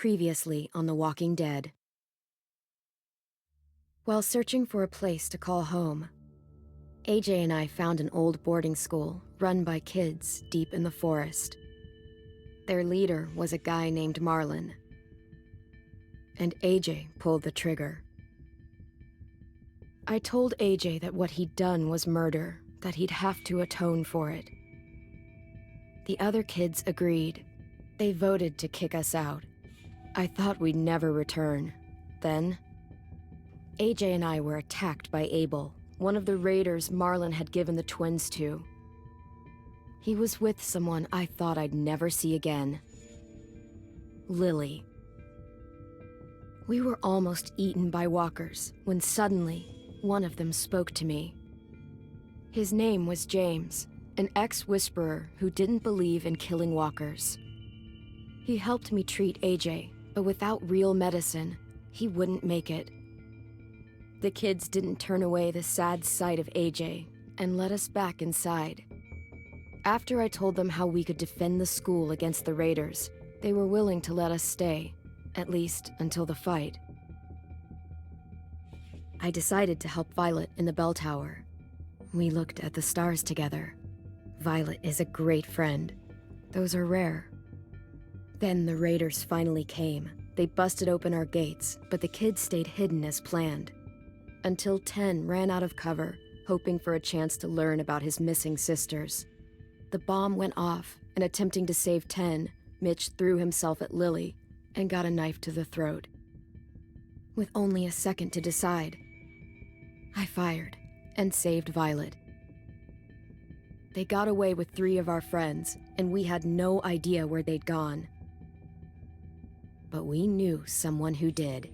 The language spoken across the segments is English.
Previously on The Walking Dead. While searching for a place to call home, AJ and I found an old boarding school run by kids deep in the forest. Their leader was a guy named Marlon, and AJ pulled the trigger. I told AJ that what he'd done was murder, that he'd have to atone for it. The other kids agreed. They voted to kick us out. I thought we'd never return. Then, AJ and I were attacked by Abel, one of the raiders Marlon had given the twins to. He was with someone I thought I'd never see again. Lily. We were almost eaten by walkers when suddenly, one of them spoke to me. His name was James, an ex-whisperer who didn't believe in killing walkers. He helped me treat AJ, but without real medicine, he wouldn't make it. The kids didn't turn away the sad sight of AJ and let us back inside. After I told them how we could defend the school against the raiders, they were willing to let us stay, at least until the fight. I decided to help Violet in the bell tower. We looked at the stars together. Violet is a great friend. Those are rare. Then the raiders finally came. They busted open our gates, but the kids stayed hidden as planned. Until 10 ran out of cover, hoping for a chance to learn about his missing sisters. The bomb went off, and attempting to save 10, Mitch threw himself at Lily and got a knife to the throat. With only a second to decide, I fired and saved Violet. They got away with 3 of our friends, and we had no idea where they'd gone. But we knew someone who did.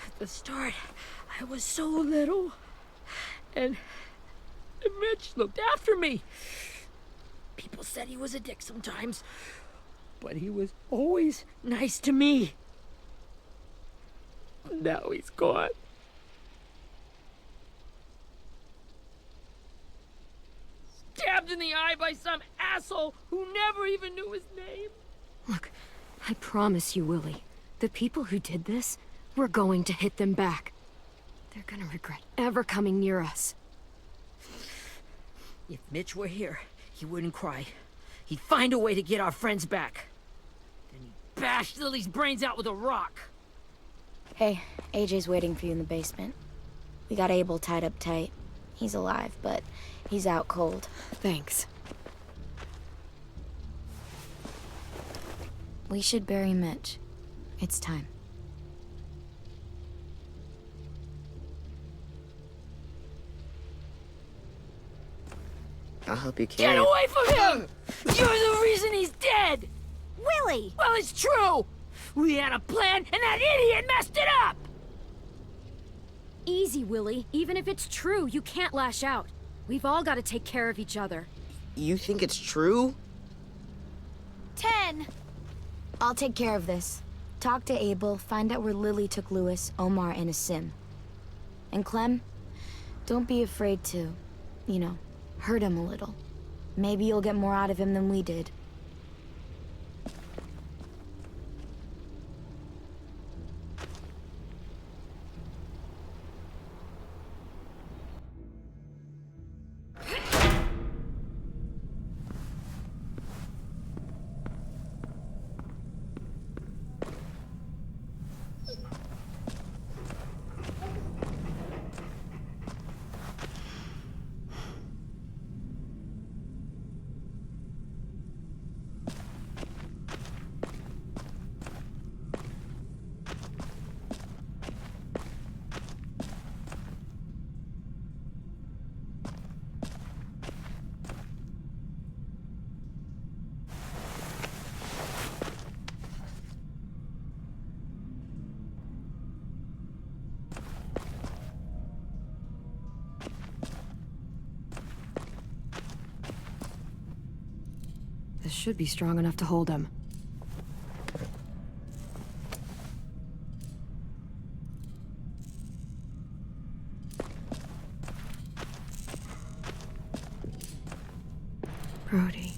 At the start, I was so little, and Mitch looked after me. People said he was a dick sometimes, but he was always nice to me. Now he's gone. Stabbed in the eye by some asshole who never even knew his name. Look, I promise you, Willie, the people who did this, we're going to hit them back. They're gonna regret ever coming near us. If Mitch were here, he wouldn't cry. He'd find a way to get our friends back. Then he'd bash Lily's brains out with a rock. Hey, AJ's waiting for you in the basement. We got Abel tied up tight. He's alive, but he's out cold. Thanks. We should bury Mitch. It's time. I'll help you carry Get away from him! You're the reason he's dead! Willie! Well, it's true! We had a plan, and that idiot messed it up! Easy, Willie. Even if it's true, you can't lash out. We've all got to take care of each other. You think it's true? 10! I'll take care of this. Talk to Abel, find out where Lily took Lewis, Omar, and Asim. And Clem, don't be afraid to, hurt him a little. Maybe you'll get more out of him than we did. should be strong enough to hold him. Brody.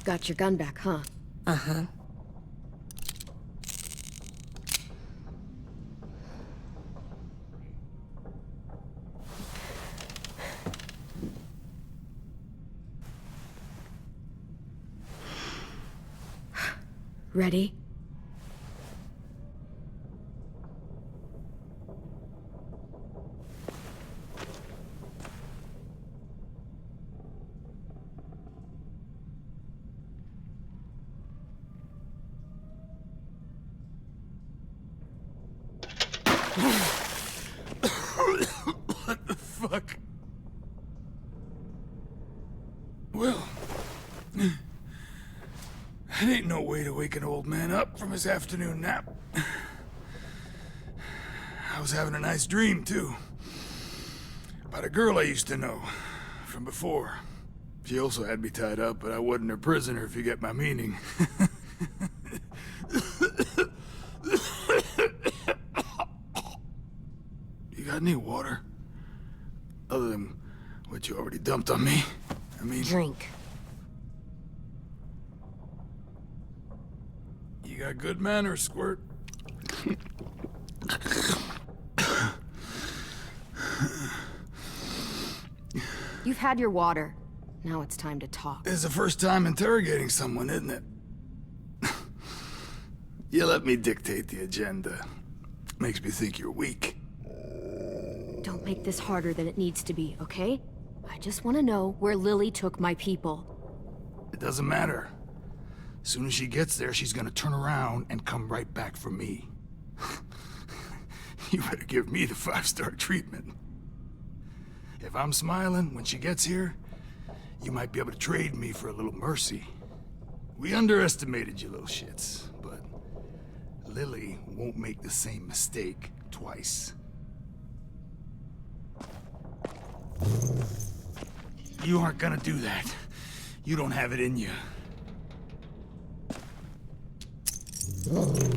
Got your gun back, huh? Uh-huh. Ready? What the fuck? Well, that ain't no way to wake an old man up from his afternoon nap. I was having a nice dream, too. About a girl I used to know from before. She also had me tied up, but I wasn't her prisoner, if you get my meaning. You got any water? Other than what you already dumped on me? I mean... Drink. You got good manners, Squirt. You've had your water. Now it's time to talk. It's the first time interrogating someone, isn't it? You let me dictate the agenda. Makes me think you're weak. Don't make this harder than it needs to be, okay? I just want to know where Lily took my people. It doesn't matter. As soon as she gets there, she's gonna turn around and come right back for me. You better give me the 5-star treatment. If I'm smiling when she gets here, you might be able to trade me for a little mercy. We underestimated you little shits, but Lily won't make the same mistake twice. You aren't gonna do that. You don't have it in you. Call it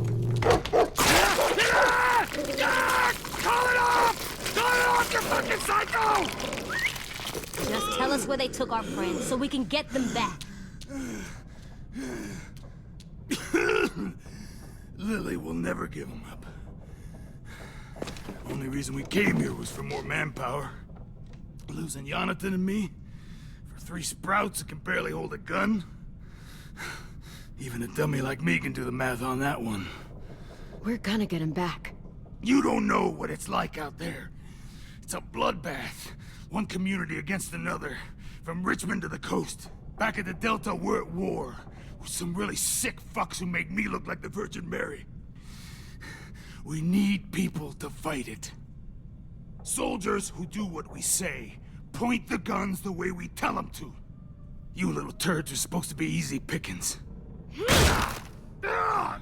off! Call it off, you fucking psycho! Just tell us where they took our friends so we can get them back. Lily will never give them up. Only reason we came here was for more manpower. Losing Jonathan and me for 3 sprouts that can barely hold a gun. Even a dummy like me can do the math on that one. We're gonna get him back. You don't know what it's like out there. It's a bloodbath. One community against another. From Richmond to the coast. Back at the Delta, we're at war. With some really sick fucks who make me look like the Virgin Mary. We need people to fight it. Soldiers who do what we say. Point the guns the way we tell them to. You little turds are supposed to be easy pickings. No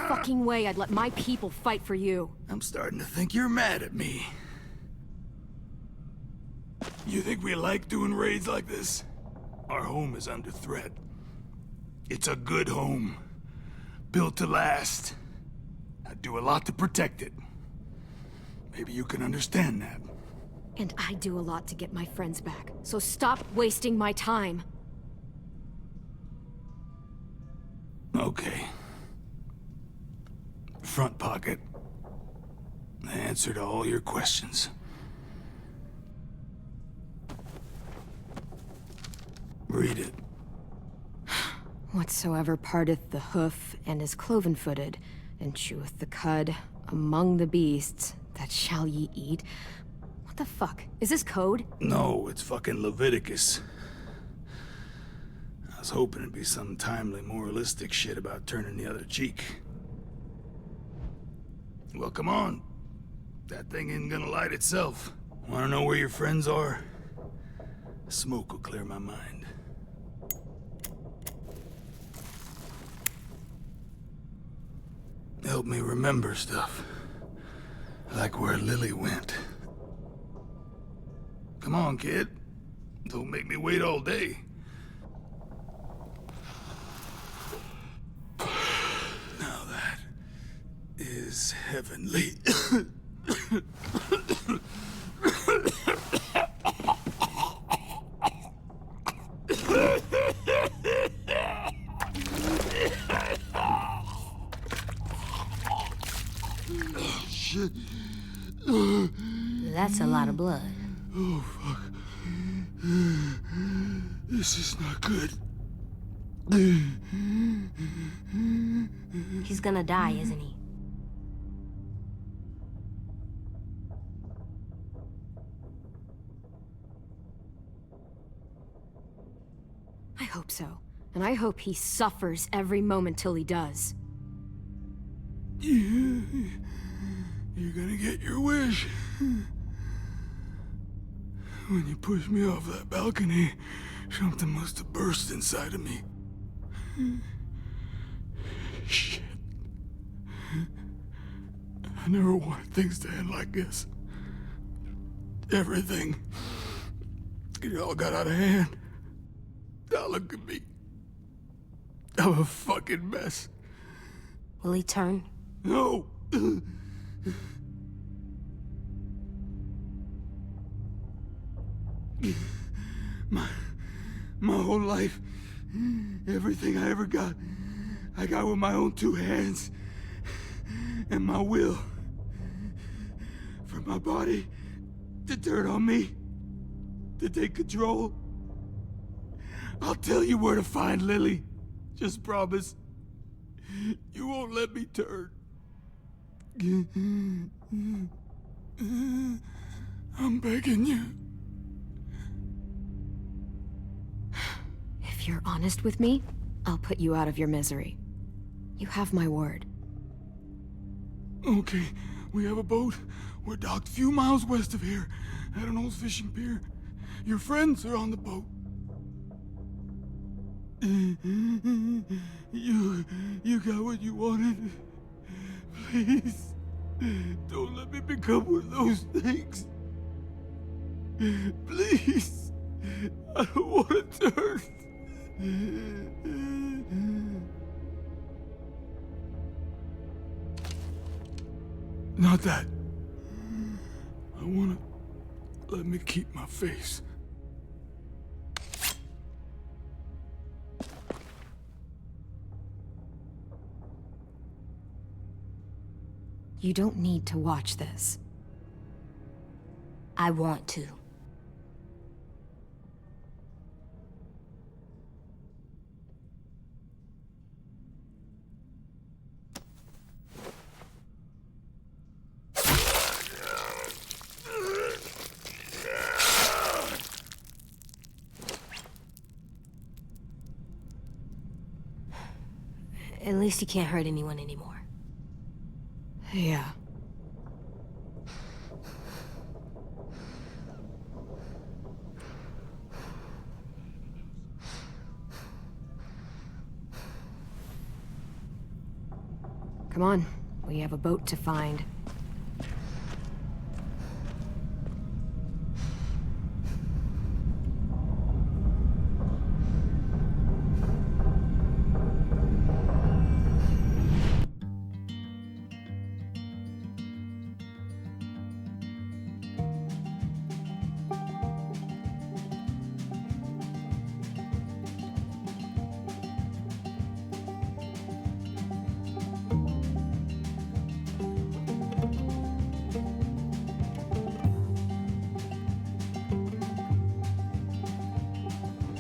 fucking way I'd let my people fight for you. I'm starting to think you're mad at me. You think we like doing raids like this? Our home is under threat. It's a good home. Built to last. I do a lot to protect it. Maybe you can understand that. And I do a lot to get my friends back. So stop wasting my time. Okay. Front pocket. The answer to all your questions. Read it. Whatsoever parteth the hoof and is cloven-footed, and cheweth the cud among the beasts, that shall ye eat. What the fuck? Is this code? No, it's fucking Leviticus. I was hoping it'd be some timely, moralistic shit about turning the other cheek. Well, come on. That thing ain't gonna light itself. Wanna know where your friends are? Smoke will clear my mind. Help me remember stuff. Like where Lily went. Come on, kid. Don't make me wait all day. Now that is heavenly. Shit. That's a lot of blood. Oh, fuck. This is not good. He's gonna die, isn't he? I hope so. And I hope he suffers every moment till he does. You're gonna get your wish. When you pushed me off that balcony, something must have burst inside of me. Shit. I never wanted things to end like this. Everything. It all got out of hand. Now look at me. I'm a fucking mess. Will he turn? No! My whole life, everything I ever got, I got with my own two hands and my will. For my body to turn on me, to take control. I'll tell you where to find Lily. Just promise. You won't let me turn. I'm begging you. If you're honest with me, I'll put you out of your misery. You have my word. Okay, we have a boat. We're docked a few miles west of here, at an old fishing pier. Your friends are on the boat. You got what you wanted. Please, don't let me become one of those things. Please, I don't want to turn. Not that. I wanna let me keep my face. You don't need to watch this. I want to. At least he can't hurt anyone anymore. Yeah. Come on, we have a boat to find.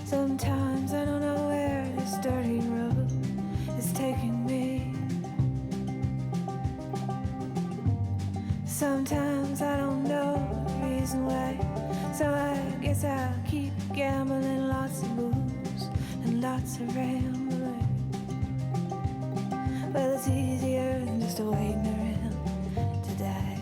Sometimes I don't know where this dirty road is taking me. Sometimes I don't know the reason why, so I guess I'll keep gambling, lots of moves and lots of rambling. Well, it's easier than just waiting around to die.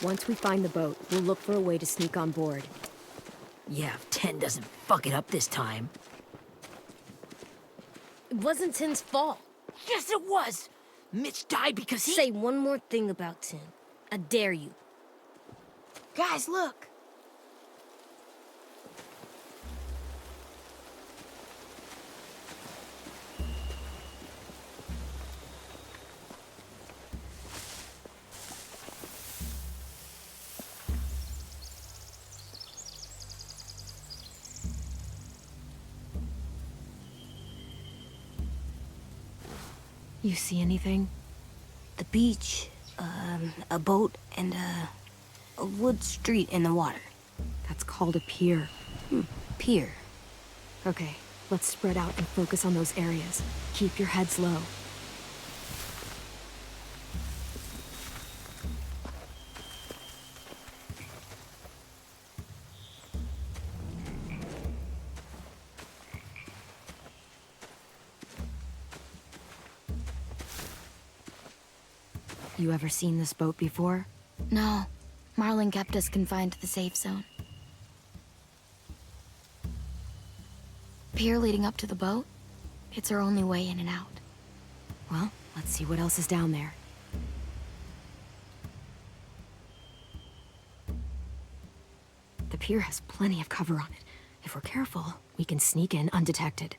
Once we find the boat, we'll look for a way to sneak on board. Yeah, if 10 doesn't fuck it up this time. It wasn't Tin's fault. Yes, it was! Mitch died because he— Say one more thing about Tin. I dare you. Guys, look! You see anything? The beach, a boat, and a wood street in the water. That's called a pier. Pier. Okay, let's spread out and focus on those areas. Keep your heads low. You ever seen this boat before? No. Marlin kept us confined to the safe zone. Pier leading up to the boat? It's our only way in and out. Well, let's see what else is down there. The pier has plenty of cover on it. If we're careful, we can sneak in undetected.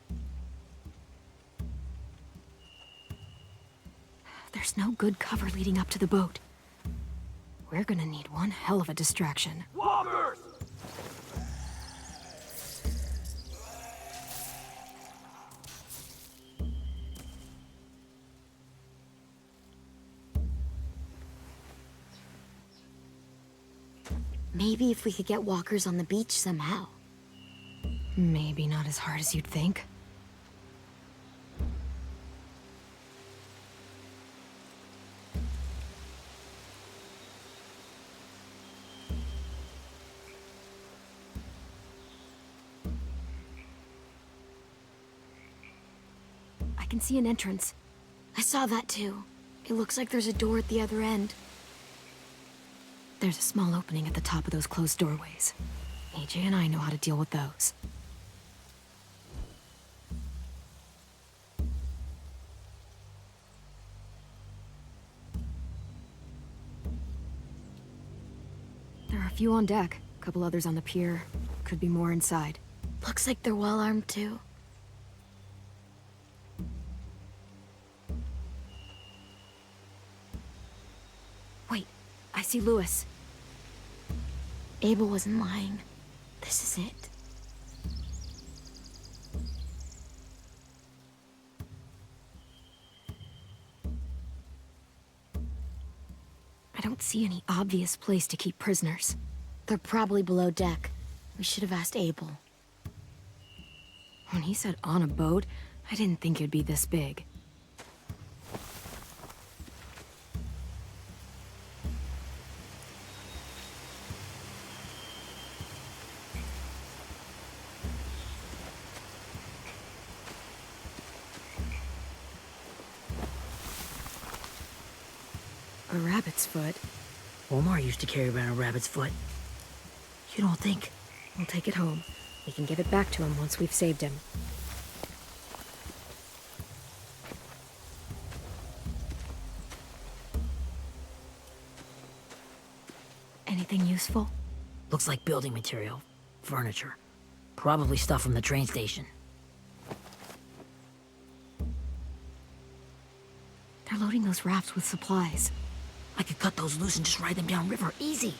There's no good cover leading up to the boat. We're gonna need one hell of a distraction. Walkers! Maybe if we could get walkers on the beach somehow. Maybe not as hard as you'd think. I can see an entrance. I saw that too. It looks like there's a door at the other end. There's a small opening at the top of those closed doorways. AJ and I know how to deal with those. There are a few on deck, a couple others on the pier. Could be more inside. Looks like they're well armed too. Wait, I see Lewis. Abel wasn't lying. This is it. I don't see any obvious place to keep prisoners. They're probably below deck. We should have asked Abel. When he said on a boat, I didn't think it'd be this big. A rabbit's foot. Omar used to carry around a rabbit's foot. You don't think? We'll take it home. We can give it back to him once we've saved him. Anything useful? Looks like building material. Furniture. Probably stuff from the train station. They're loading those rafts with supplies. I could cut those loose and just ride them downriver. Easy.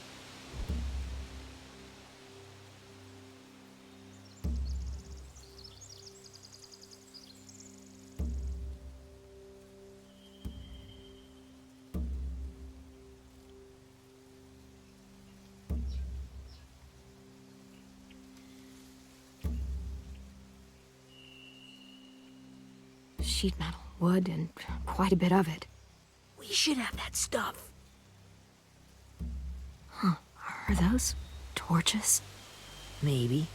Sheet metal, wood, and quite a bit of it. We should have that stuff. Huh. Are those torches? Maybe.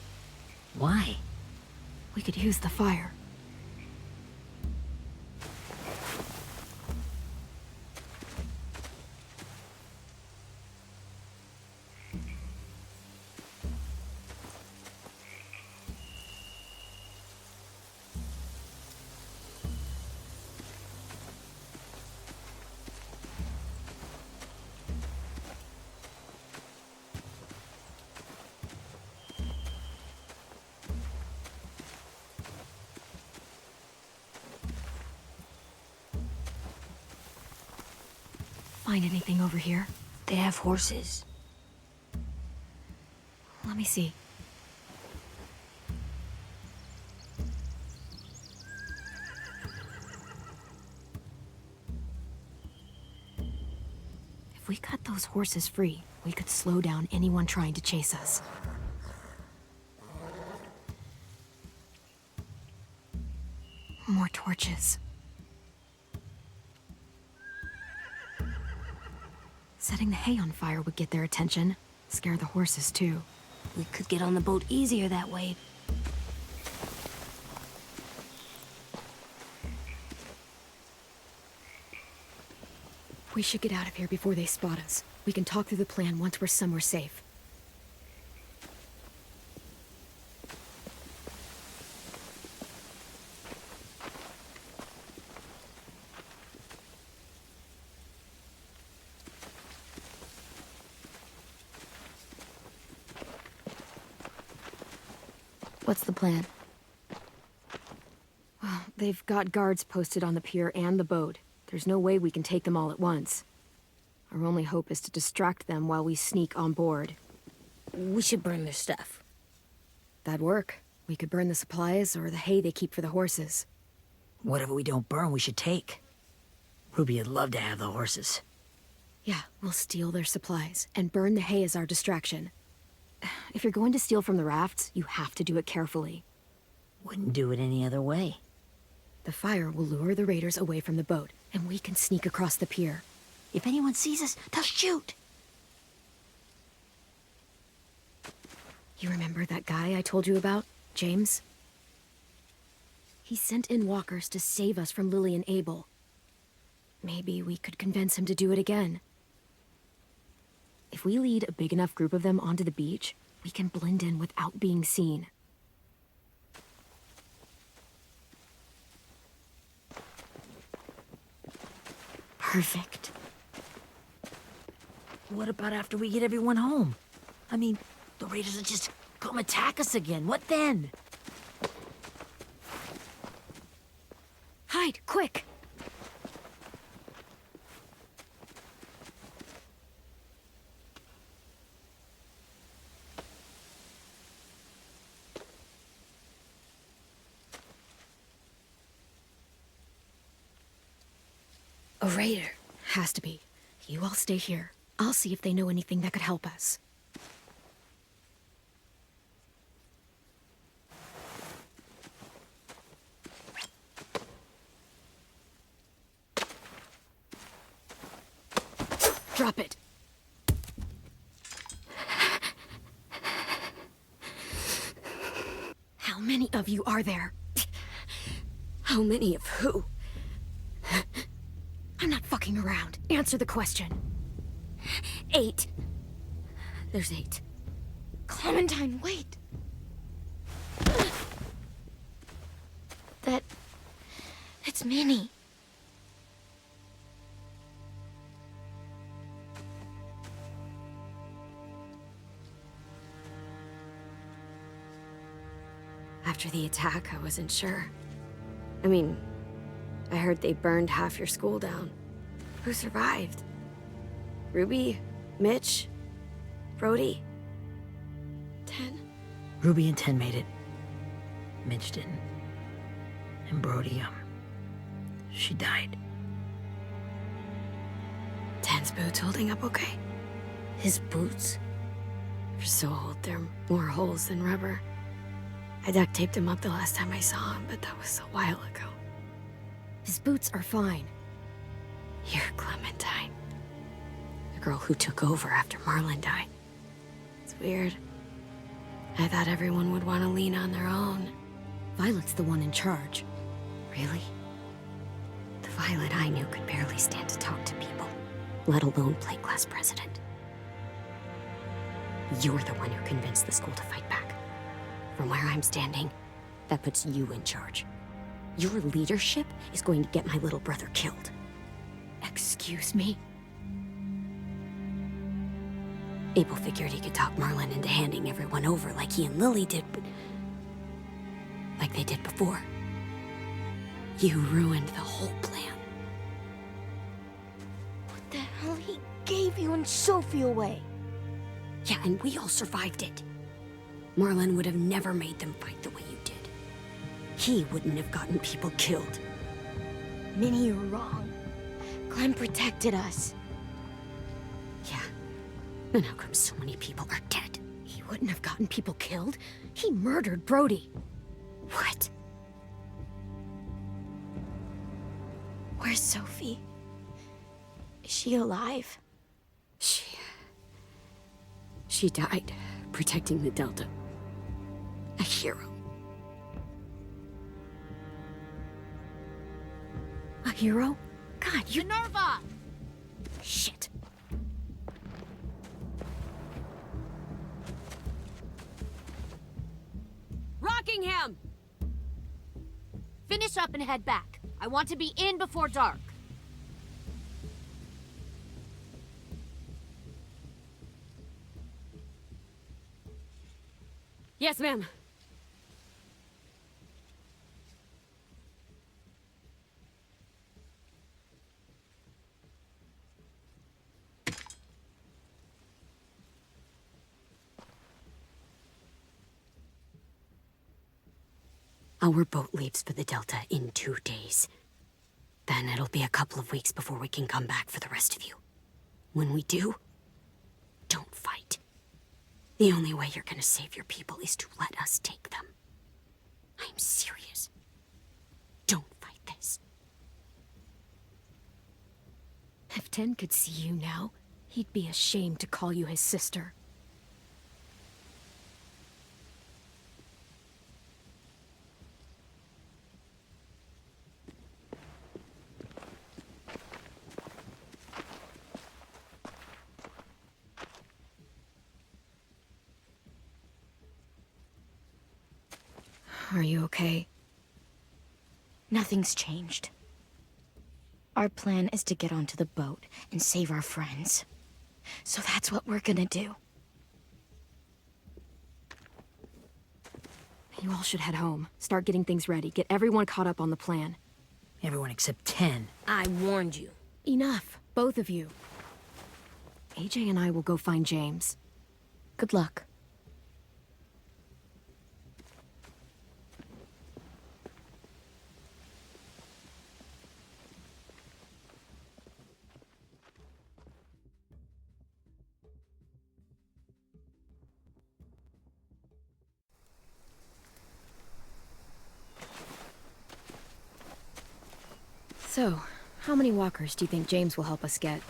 Why? We could use the fire. find anything over here. They have horses. Let me see. If we cut those horses free, we could slow down anyone trying to chase us. More torches. Setting the hay on fire would get their attention. Scare the horses, too. We could get on the boat easier that way. We should get out of here before they spot us. We can talk through the plan once we're somewhere safe. What's the plan? Well, they've got guards posted on the pier and the boat. There's no way we can take them all at once. Our only hope is to distract them while we sneak on board. We should burn their stuff. That'd work. We could burn the supplies or the hay they keep for the horses. Whatever we don't burn, we should take. Ruby would love to have the horses. Yeah, we'll steal their supplies and burn the hay as our distraction. If you're going to steal from the rafts, you have to do it carefully. Wouldn't do it any other way. The fire will lure the raiders away from the boat, and we can sneak across the pier. If anyone sees us, they'll shoot. You remember that guy I told you about, James? He sent in walkers to save us from Lily and Abel. Maybe we could convince him to do it again. If we lead a big enough group of them onto the beach, we can blend in without being seen. Perfect. What about after we get everyone home? I mean, the raiders will just come attack us again. What then? Hide, quick! A raider. Has to be. You all stay here. I'll see if they know anything that could help us. Drop it. How many of you are there? How many of who? I'm not fucking around. Answer the question. 8. There's 8. Clementine, wait! It's Minnie. After the attack, I wasn't sure. I mean, I heard they burned half your school down. Who survived? Ruby? Mitch? Brody? 10? Ruby and 10 made it. Mitch didn't. And Brody, she died. 10's boots holding up okay? His boots? They're so old, there are more holes than rubber. I duct taped him up the last time I saw him, but that was a while ago. His boots are fine. You're Clementine. The girl who took over after Marlon died. It's weird. I thought everyone would want to lean on their own. Violet's the one in charge. Really? The Violet I knew could barely stand to talk to people, let alone play class president. You're the one who convinced the school to fight back. From where I'm standing, that puts you in charge. Your leadership is going to get my little brother killed. Excuse me? Abel figured he could talk Marlon into handing everyone over like he and Lily did, but... like they did before. You ruined the whole plan. What the hell are gave you and Sophie away. Yeah, and we all survived it. Marlon would have never made them fight the way you did. He wouldn't have gotten people killed. Minnie, you're wrong. Clem protected us. Yeah. And how come so many people are dead? He wouldn't have gotten people killed. He murdered Brody. What? Where's Sophie? Is she alive? She died protecting the Delta. A hero. A hero? God, you... Minerva! Shit. Rockingham! Finish up and head back. I want to be in before dark. Yes, ma'am. Our boat leaves for the Delta in 2 days. Then it'll be a couple of weeks before we can come back for the rest of you. When we do, don't fight. The only way you're gonna save your people is to let us take them. I'm serious. Don't fight this. If Tin could see you now, he'd be ashamed to call you his sister. Are you okay? Nothing's changed. Our plan is to get onto the boat and save our friends. So that's what we're gonna do. You all should head home. Start getting things ready. Get everyone caught up on the plan. Everyone except 10. I warned you. Enough, both of you. AJ and I will go find James. Good luck. So, how many walkers do you think James will help us get?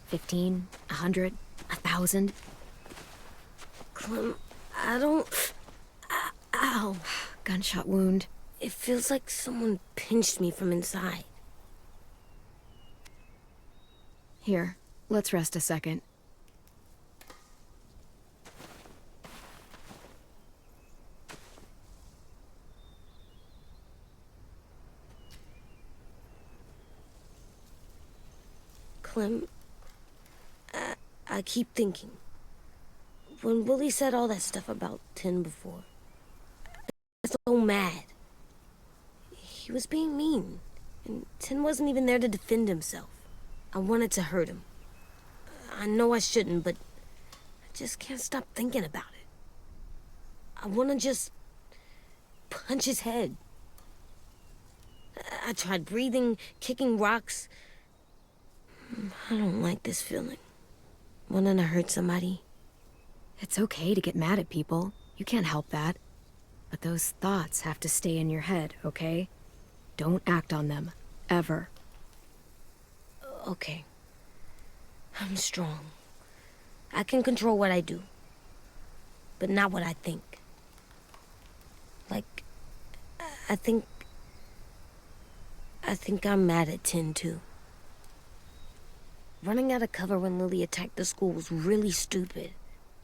15? 100? 1,000? Clem, I don't... Ow. Gunshot wound. It feels like someone pinched me from inside. Here, let's rest a second. Clem, I keep thinking. When Willie said all that stuff about Tin before, I was so mad. He was being mean, and Tin wasn't even there to defend himself. I wanted to hurt him. I know I shouldn't, but I just can't stop thinking about it. I want to just punch his head. I tried breathing, kicking rocks. I don't like this feeling. Wanting to hurt somebody. It's okay to get mad at people. You can't help that. But those thoughts have to stay in your head, okay? Don't act on them. Ever. Okay. I'm strong. I can control what I do. But not what I think. Like, I think I'm mad at Tin, too. Running out of cover when Lily attacked the school was really stupid.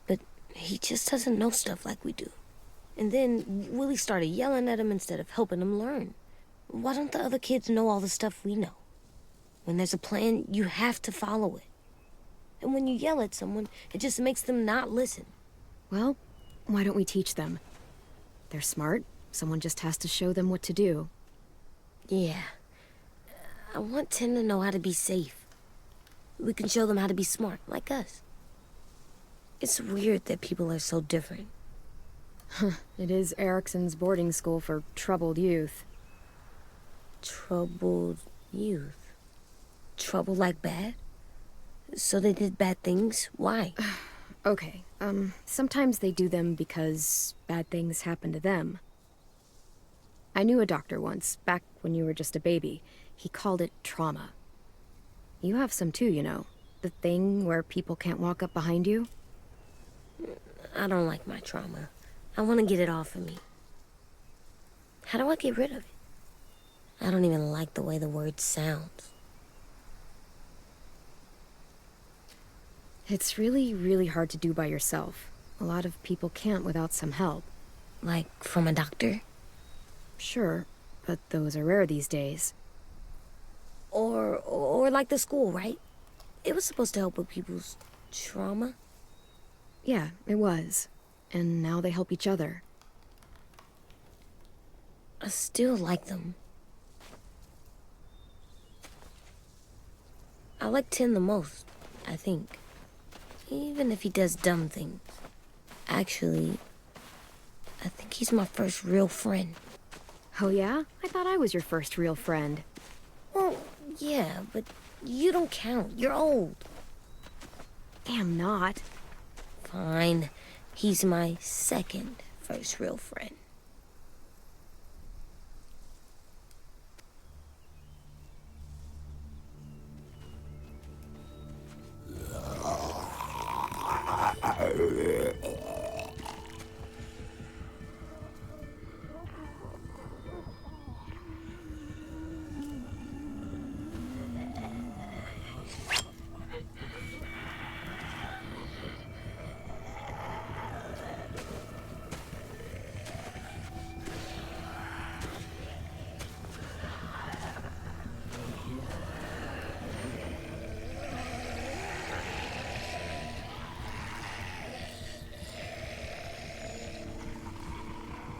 But he just doesn't know stuff like we do. And then Willie started yelling at him instead of helping him learn. Why don't the other kids know all the stuff we know? When there's a plan, you have to follow it. And when you yell at someone, it just makes them not listen. Well, why don't we teach them? They're smart. Someone just has to show them what to do. Yeah. I want Tin to know how to be safe. We can show them how to be smart, like us. It's weird that people are so different. It is Erickson's boarding school for troubled youth. Troubled youth? Trouble like bad? So they did bad things? Why? Okay, sometimes they do them because bad things happen to them. I knew a doctor once, back when you were just a baby. He called it trauma. You have some too, you know. The thing where people can't walk up behind you. I don't like my trauma. I want to get it off of me. How do I get rid of it? I don't even like the way the word sounds. It's really, really hard to do by yourself. A lot of people can't without some help. Like from a doctor? Sure, but those are rare these days. Or like the school, right? It was supposed to help with people's trauma. Yeah, it was. And now they help each other. I still like them. I like Tin the most, I think. Even if he does dumb things. Actually, I think he's my first real friend. Oh yeah? I thought I was your first real friend. Well, yeah, but you don't count. You're old. Am not. Fine. He's my second first real friend.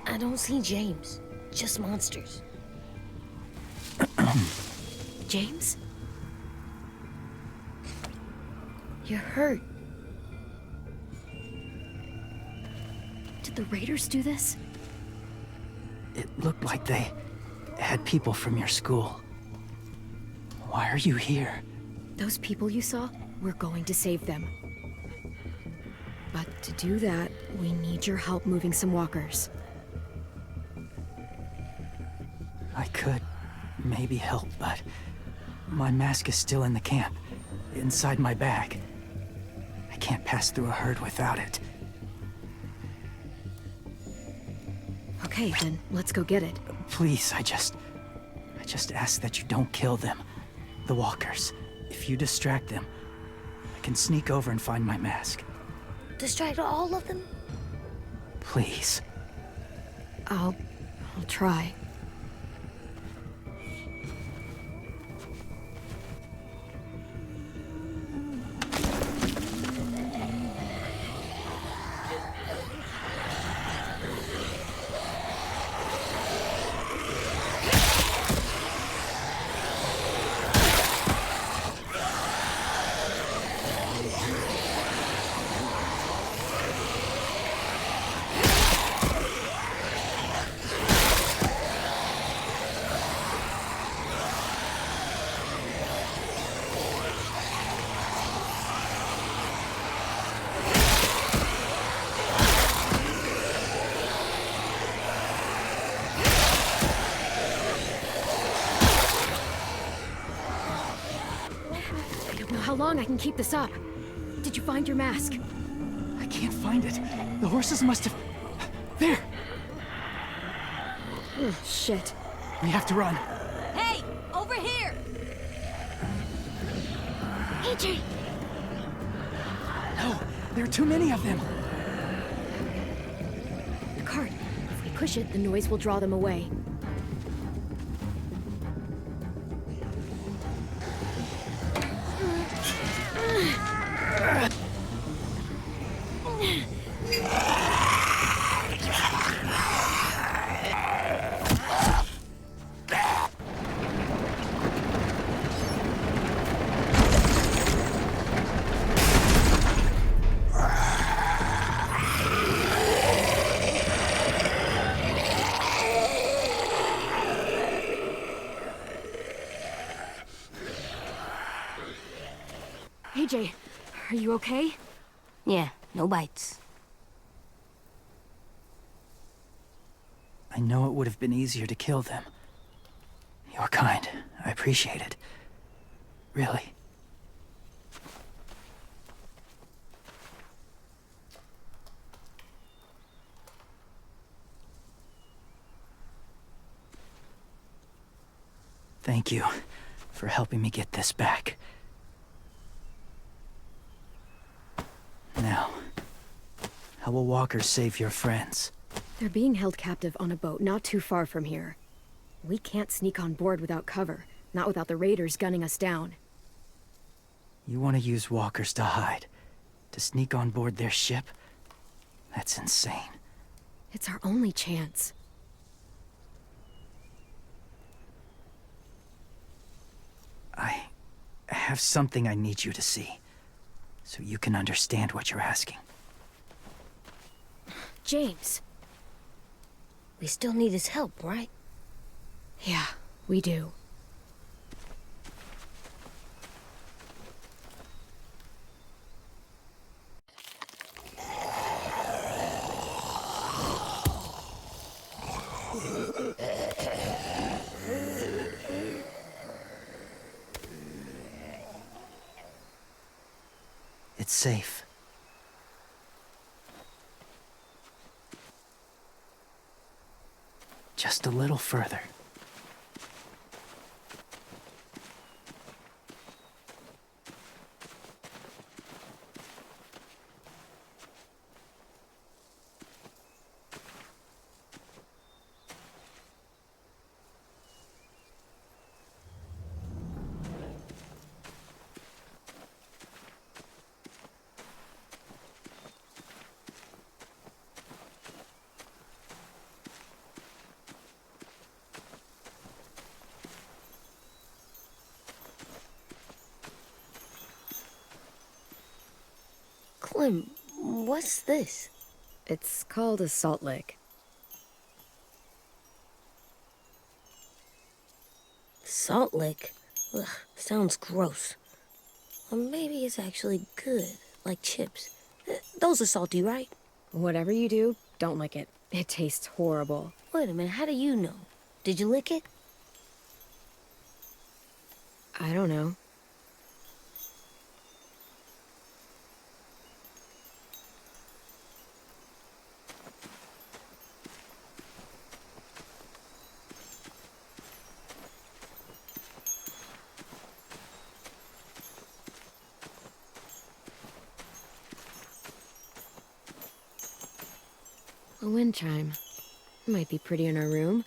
I don't see James. Just monsters. James? You're hurt. Did the Raiders do this? It looked like they had people from your school. Why are you here? Those people you saw? We're going to save them. But to do that, we need your help moving some walkers. I could maybe help, but my mask is still in the camp, inside my bag. I can't pass through a herd without it. Okay, then let's go get it. Please, I just ask that you don't kill them. The walkers. If you distract them, I can sneak over and find my mask. Distract all of them? Please. I'll try. How long I can keep this up? Did you find your mask? I can't find it. The horses must have... There! Ugh, shit. We have to run. Hey, over here! AJ! No, there are too many of them. The cart. If we push it, the noise will draw them away. TJ, are you okay? Yeah, no bites. I know it would have been easier to kill them. You're kind. I appreciate it. Really. Thank you for helping me get this back. Now, how will walkers save your friends? They're being held captive on a boat not too far from here. We can't sneak on board without cover, not without the raiders gunning us down. You want to use walkers to hide? To sneak on board their ship? That's insane. It's our only chance. I have something I need you to see, so you can understand what you're asking. James. We still need his help, right? Yeah, we do. It's safe. Just a little further. Clem, what's this? It's called a salt lick. Salt lick? Ugh, sounds gross. Or maybe it's actually good, like chips. Those are salty, right? Whatever you do, don't lick it. It tastes horrible. Wait a minute, how do you know? Did you lick it? I don't know. A wind chime. Might be pretty in our room.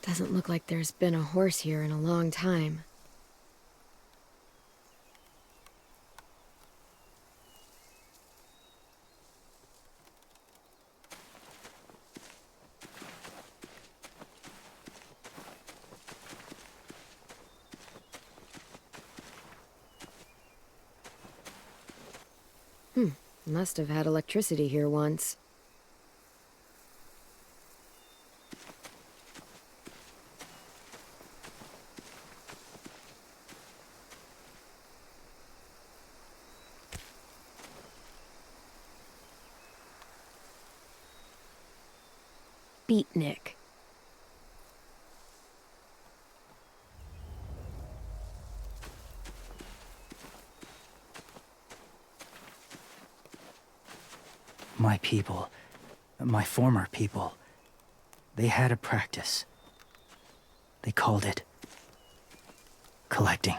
Doesn't look like there's been a horse here in a long time. Must have had electricity here once. Beatnik. My people, my former people, they had a practice. They called it collecting.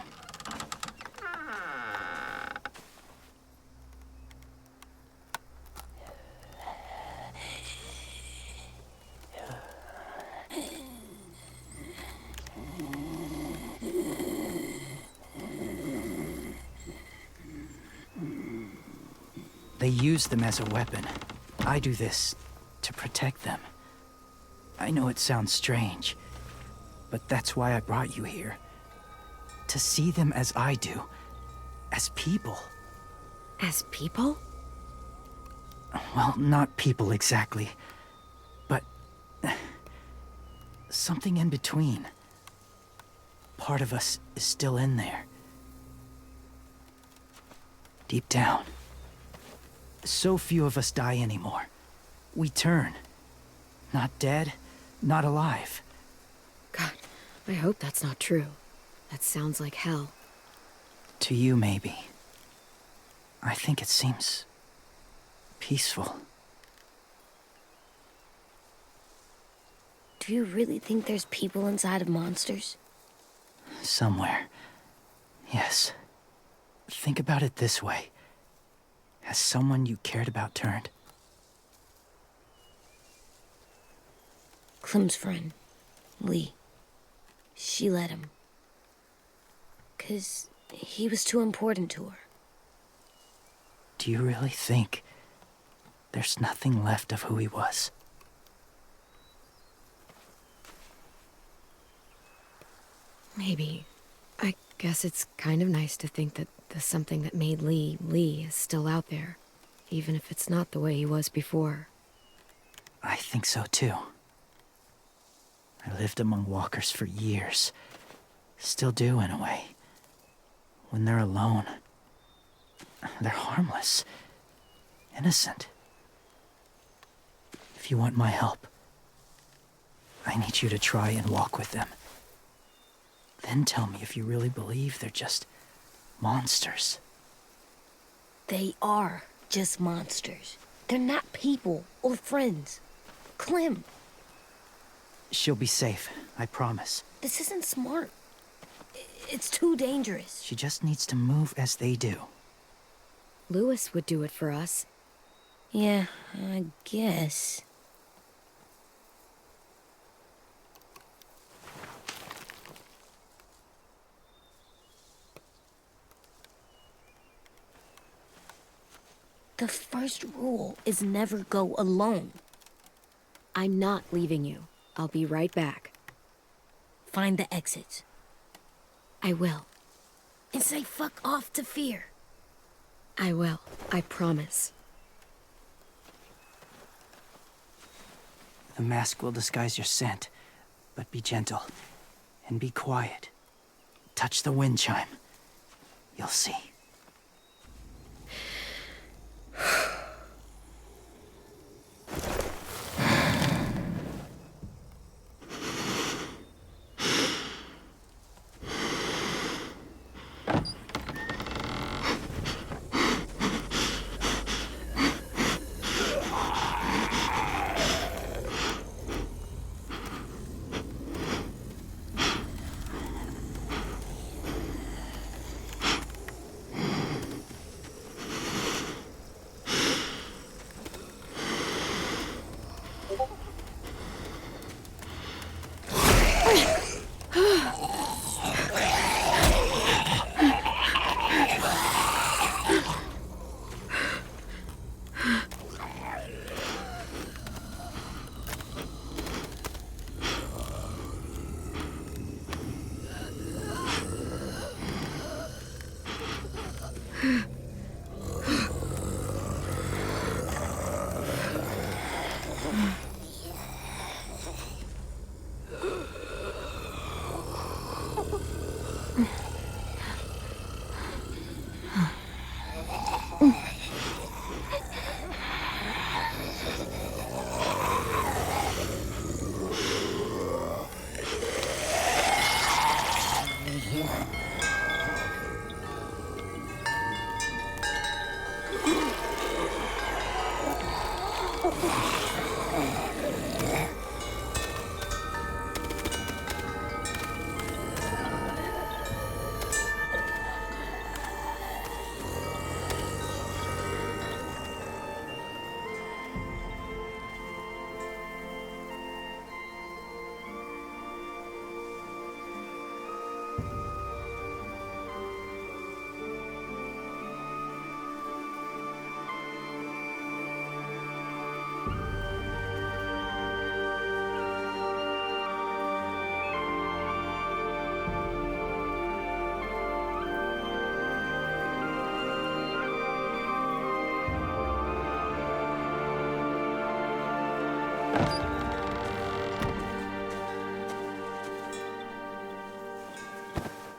They use them as a weapon. I do this to protect them. I know it sounds strange, but that's why I brought you here. To see them as I do. As people. As people? Well, not people exactly, but something in between. Part of us is still in there. Deep down. So few of us die anymore. We turn. Not dead, not alive. God, I hope that's not true. That sounds like hell. To you, maybe. I think it seems peaceful. Do you really think there's people inside of monsters? Somewhere. Yes. Think about it this way. Has someone you cared about turned? Clem's friend, Lee. She let him. 'Cause he was too important to her. Do you really think there's nothing left of who he was? Maybe. I guess it's kind of nice to think that the something that made Lee Lee is still out there, even if it's not the way he was before. I think so too. I lived among walkers for years. Still do, in a way. When they're alone, they're harmless. Innocent. If you want my help, I need you to try and walk with them. Then tell me if you really believe they're just monsters. They are just monsters. They're not people or friends. Clem, She'll be safe, I promise. this isn't smart. It's too dangerous. She just needs to move as they do. Lewis would do it for us. Yeah, I guess. The first rule is never go alone. I'm not leaving you. I'll be right back. Find the exits. I will. And say fuck off to fear. I will. I promise. The mask will disguise your scent, but be gentle and be quiet. Touch the wind chime. You'll see.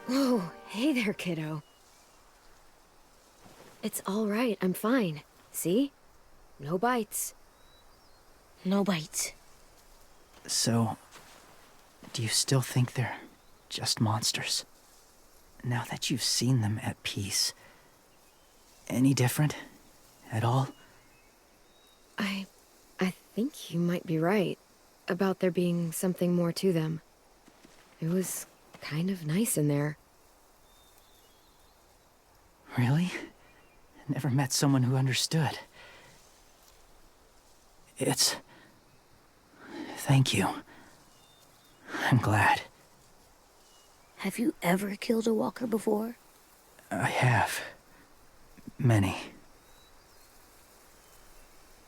Whoa, hey there, kiddo. It's all right, I'm fine. See? No bites. No bites. So, do you still think they're just monsters? Now that you've seen them at peace, any different at all? I think you might be right about there being something more to them. It was kind of nice in there. Really? Never met someone who understood. Thank you. I'm glad. Have you ever killed a walker before? I have. Many.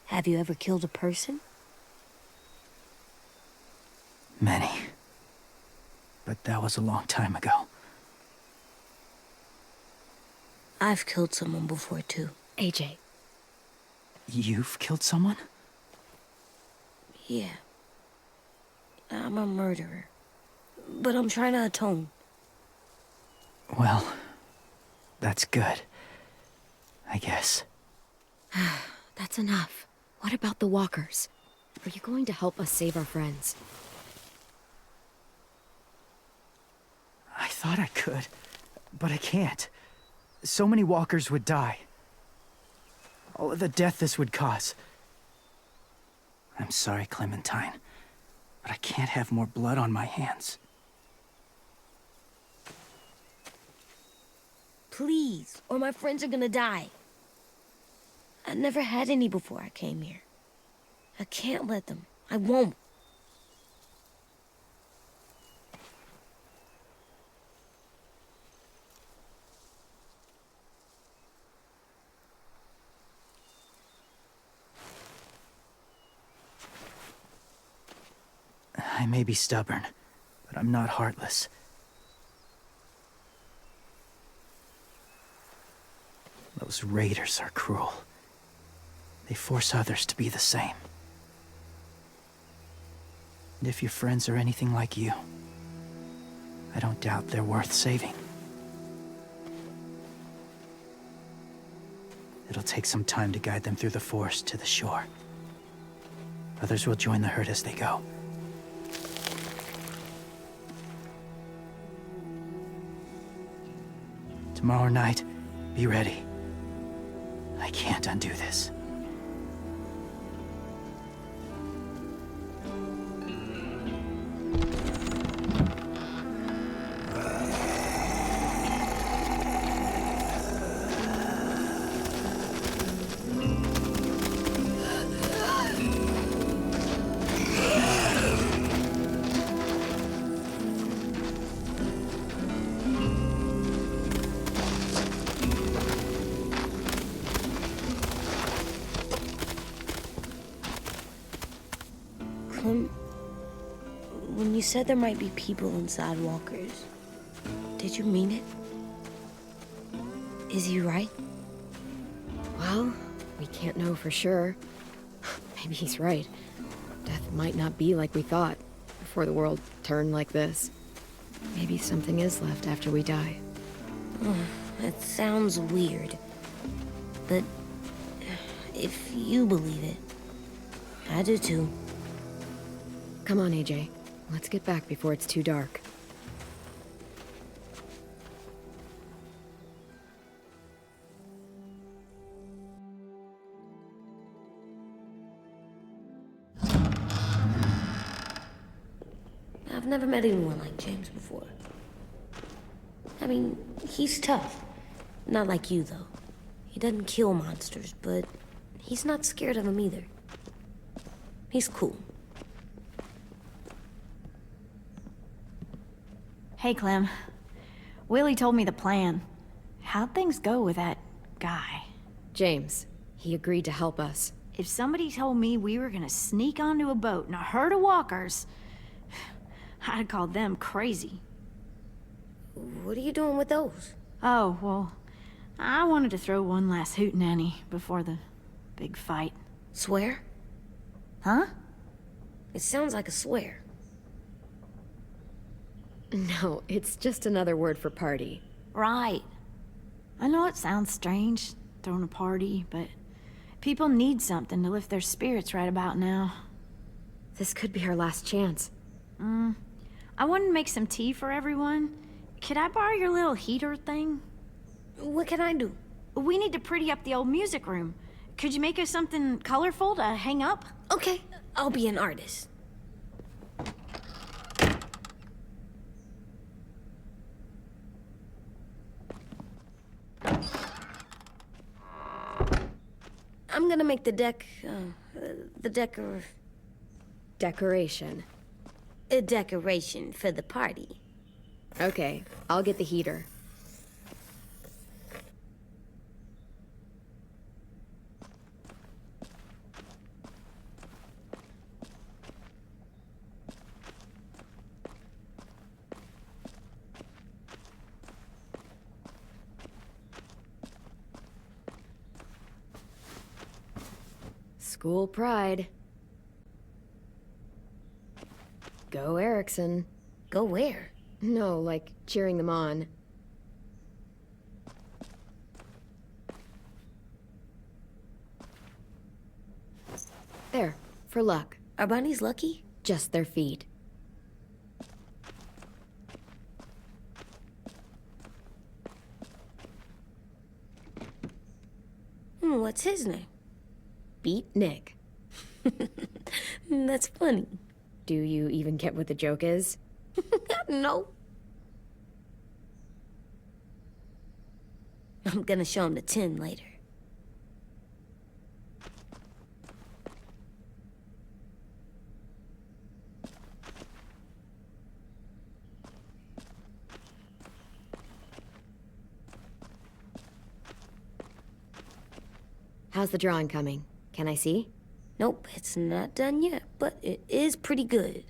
Have you ever killed a person? Many. But that was a long time ago. I've killed someone before, too. AJ. You've killed someone? Yeah. I'm a murderer. But I'm trying to atone. Well, that's good. I guess. That's enough. What about the walkers? Are you going to help us save our friends? I thought I could, but I can't. So many walkers would die. All of the death this would cause. I'm sorry, Clementine, but I can't have more blood on my hands. Please, or my friends are gonna die. I never had any before I came here. I can't let them. I won't. I may be stubborn, but I'm not heartless. Those raiders are cruel. They force others to be the same. And if your friends are anything like you, I don't doubt they're worth saving. It'll take some time to guide them through the forest to the shore. Others will join the herd as they go. Tomorrow night, be ready. I can't undo this. When you said there might be people inside walkers, did you mean it? Is he right? Well, we can't know for sure. Maybe he's right. Death might not be like we thought before the world turned like this. Maybe something is left after we die. It sounds weird. But if you believe it, I do too. Come on, AJ. Let's get back before it's too dark. I've never met anyone like James before. I mean, he's tough. Not like you, though. He doesn't kill monsters, but he's not scared of them either. He's cool. Hey, Clem. Willie told me the plan. How'd things go with that guy? James, he agreed to help us. If somebody told me we were gonna sneak onto a boat in a herd of walkers, I'd have called them crazy. What are you doing with those? Oh, well, I wanted to throw one last hootenanny before the big fight. Swear? Huh? It sounds like a swear. No, it's just another word for party. Right. I know it sounds strange, throwing a party, but people need something to lift their spirits right about now. This could be our last chance. I wanted to make some tea for everyone. Could I borrow your little heater thing? What can I do? We need to pretty up the old music room. Could you make us something colorful to hang up? Okay, I'll be an artist. I'm gonna make the Decoration. a decoration for the party. Okay, I'll get the heater. School pride. Go Erickson. Go where? No, like cheering them on. There, for luck. Are bunnies lucky? Just their feet. What's his name? Beat Nick. That's funny. Do you even get what the joke is? No. I'm gonna show him the tin later. How's the drawing coming? Can I see? Nope, it's not done yet, but it is pretty good.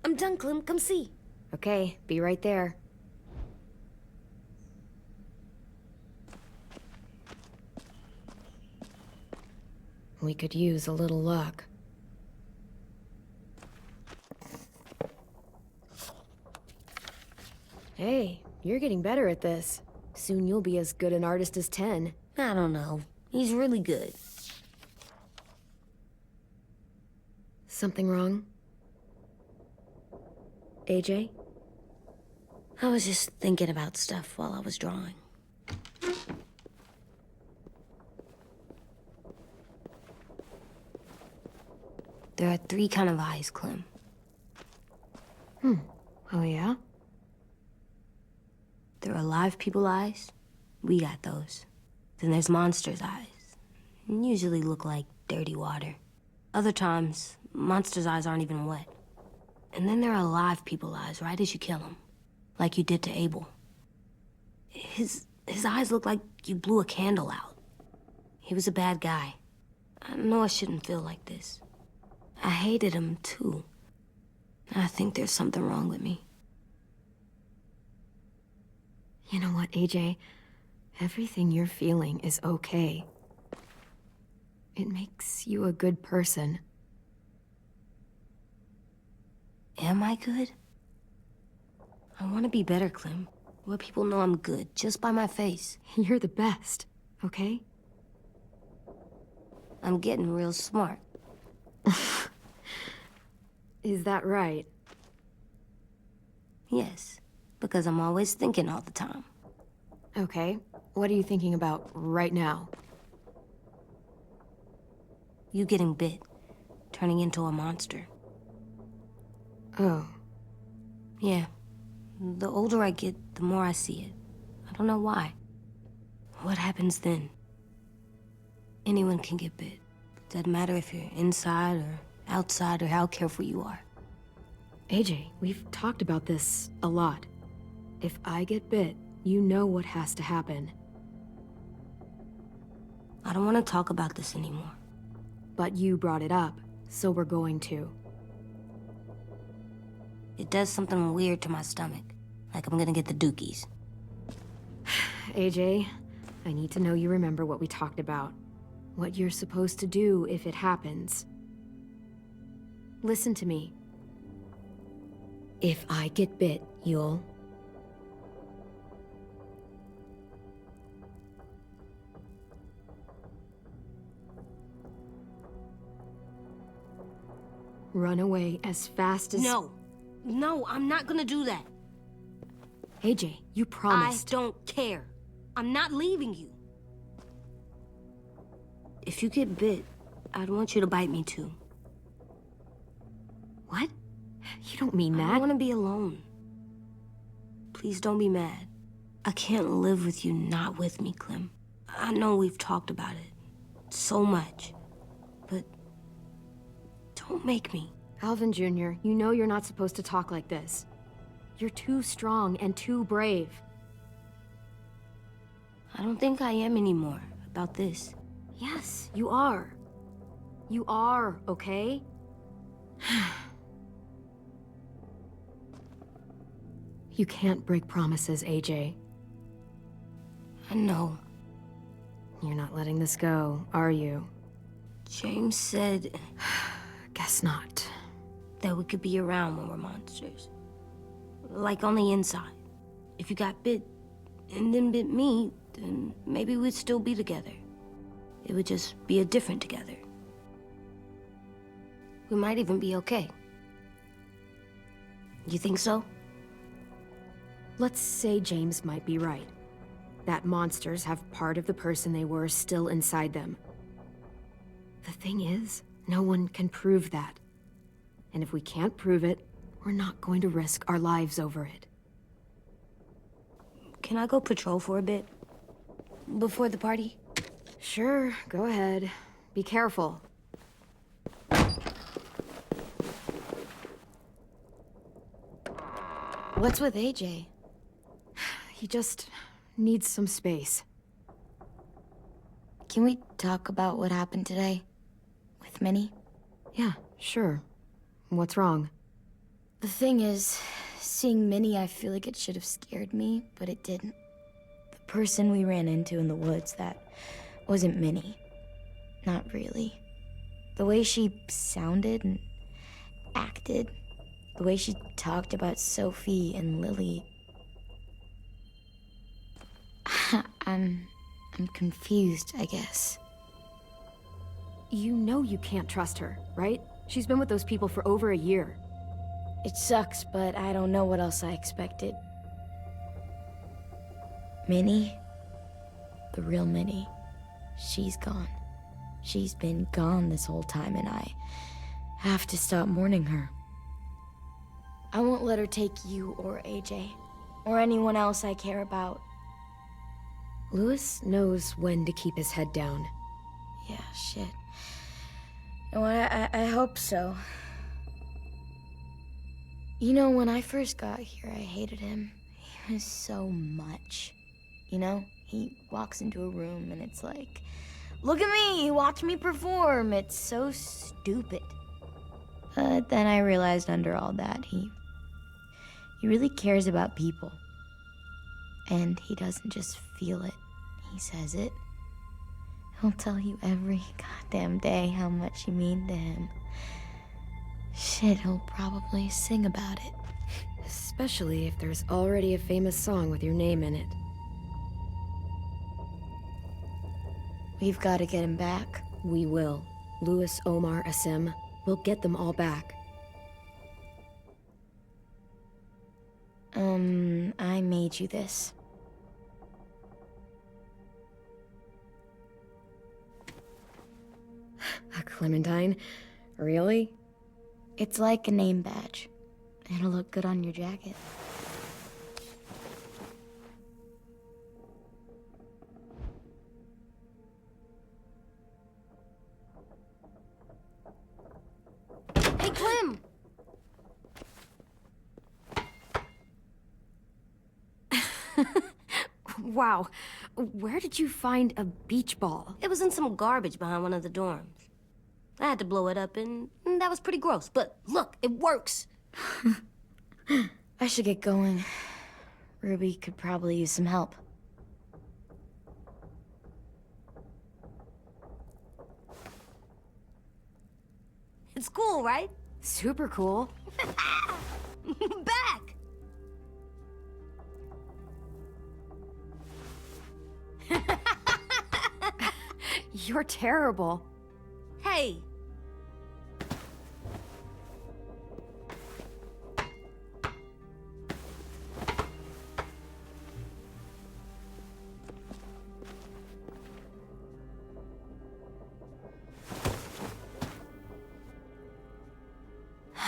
I'm done, Clem. Come see. Okay, be right there. We could use a little luck. Hey, you're getting better at this. Soon you'll be as good an artist as 10. I don't know. He's really good. Something wrong? AJ? I was just thinking about stuff while I was drawing. There are 3 kind of eyes, Clem. Oh yeah? There are live people eyes. We got those. Then there's monsters' eyes. Usually look like dirty water. Other times, monsters' eyes aren't even wet. And then there are live people eyes right as you kill them. Like you did to Abel. His eyes look like you blew a candle out. He was a bad guy. I know I shouldn't feel like this. I hated him, too. I think there's something wrong with me. You know what, AJ? Everything you're feeling is okay. It makes you a good person. Am I good? I want to be better, Clem. Let people know I'm good, just by my face. You're the best, okay? I'm getting real smart. Is that right? Yes, because I'm always thinking all the time. Okay, what are you thinking about right now? You getting bit, turning into a monster. Oh. Yeah. The older I get, the more I see it. I don't know why. What happens then? Anyone can get bit. Doesn't matter if you're inside or outside or how careful you are. AJ, we've talked about this a lot. If I get bit, You know what has to happen. I don't want to talk about this anymore. But you brought it up, so we're going to. It does something weird to my stomach. Like I'm gonna get the dookies. AJ, I need to know you remember what we talked about. What you're supposed to do if it happens. Listen to me. If I get bit, you'll... run away as fast as... No, I'm not gonna do that. AJ, you promised. I don't care. I'm not leaving you. If you get bit, I'd want you to bite me too. What? You don't mean that. I want to be alone. Please don't be mad. I can't live with you not with me, Clem. I know we've talked about it so much, but don't make me. Alvin Jr., you know you're not supposed to talk like this. You're too strong and too brave. I don't think I am anymore about this. Yes, you are. You are, okay? You can't break promises, AJ. I know. You're not letting this go, are you? James said Guess not. that we could be around when we're monsters. Like on the inside. If you got bit and then bit me, then maybe we'd still be together. It would just be a different together. We might even be okay. You think so? Let's say James might be right. That monsters have part of the person they were still inside them. The thing is, no one can prove that. And if we can't prove it, we're not going to risk our lives over it. Can I go patrol for a bit? Before the party? Sure, go ahead. Be careful. What's with AJ? He just needs some space. Can we talk about what happened today? With Minnie? Yeah, sure. What's wrong? The thing is, seeing Minnie, I feel like it should have scared me, but it didn't. The person we ran into in the woods, that wasn't Minnie. Not really. The way she sounded and acted, the way she talked about Sophie and Lily. I'm confused, I guess. You know you can't trust her, right? She's been with those people for over a year. It sucks, but I don't know what else I expected. Minnie? The real Minnie. She's gone. She's been gone this whole time, and I have to stop mourning her. I won't let her take you or AJ, or anyone else I care about. Louis knows when to keep his head down. Yeah, shit. No, I hope so. You know, when I first got here, I hated him. He was so much. You know, he walks into a room and it's like, look at me, watch me perform. It's so stupid. But then I realized under all that, he really cares about people. And he doesn't just feel it, he says it. He'll tell you every goddamn day how much you mean to him. Shit, he'll probably sing about it. Especially if there's already a famous song with your name in it. We've got to get him back. We will. Louis, Omar, Asim. We'll get them all back. I made you this. A Clementine? Really? It's like a name badge. It'll look good on your jacket. Hey, Clem! Wow. Where did you find a beach ball? It was in some garbage behind one of the dorms. I had to blow it up, and that was pretty gross. But look, it works. I should get going. Ruby could probably use some help. It's cool, right? Super cool. Back! You're terrible. Hey!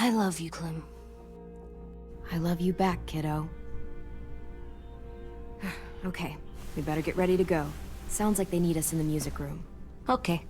I love you, Clem. I love you back, kiddo. Okay, we better get ready to go. Sounds like they need us in the music room. Okay.